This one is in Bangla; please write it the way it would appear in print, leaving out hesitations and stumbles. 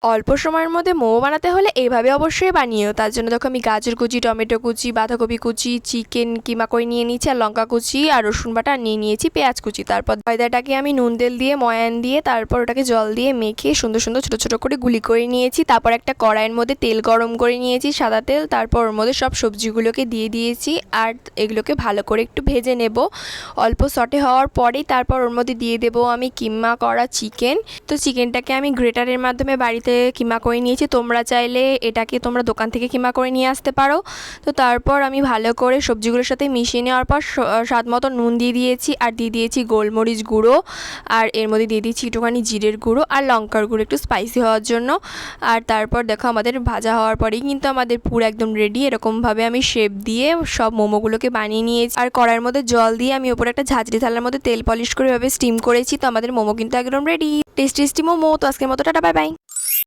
অল্প সময়ের মধ্যে মোমো বানাতে হলে এইভাবে অবশ্যই বানিয়েও। তার জন্য দেখো আমি গাজর কুচি, টমেটো কুচি, বাঁধাকপি কুচি, চিকেন কিমা করে নিয়ে নিয়েছি, আর লঙ্কা কুচি আর রসুন বাটা নিয়ে নিয়েছি, পেঁয়াজ কুচি। তারপর ময়দাটাকে আমি নুন তেল দিয়ে ময়ান দিয়ে তারপর ওটাকে জল দিয়ে মেখে সুন্দর সুন্দর ছোটো ছোটো করে গুলি করে নিয়েছি। তারপর একটা কড়াইয়ের মধ্যে তেল গরম করে নিয়েছি, সাদা তেল। তারপর ওর মধ্যে সব সবজিগুলোকে দিয়ে দিয়েছি আর এগুলোকে ভালো করে একটু ভেজে নেব। অল্প সটে হওয়ার পরেই তারপর ওর মধ্যে দিয়ে দেবো আমি কিমা করা চিকেন। তো চিকেনটাকে আমি গ্রেটারের মাধ্যমে বাড়িতে কিমা করে নিয়েছি, তোমরা চাইলে এটাকে তোমরা দোকান থেকে কিমা করে নিয়ে আসতে পারো। তো তারপর আমি ভালো করে সবজিগুলোর সাথে মিশিয়ে নেওয়ার পর স্বাদ মতো নুন দিয়ে দিয়েছি, আর দিয়ে দিয়েছি গোলমরিচ গুঁড়ো, আর এর মধ্যে দিয়ে দিয়েছি একটুখানি জিরের গুঁড়ো আর লঙ্কার গুঁড়ো একটু স্পাইসি হওয়ার জন্য। আর তারপর দেখো আমাদের ভাজা হওয়ার পরেই কিন্তু আমাদের পুরো একদম রেডি। এরকমভাবে আমি শেপ দিয়ে সব মোমোগুলোকে বানিয়ে নিয়েছি, আর কড়াইয়ের মধ্যে জল দিয়ে আমি ওপরে একটা ঝাঁঝরি থালার মধ্যে তেল পলিশ করে এভাবে স্টিম করেছি। তো আমাদের মোমো কিন্তু একদম রেডি, টেস্টি টেস্টি মোমো। তো আজকের মতো টাটা, বাই বাই।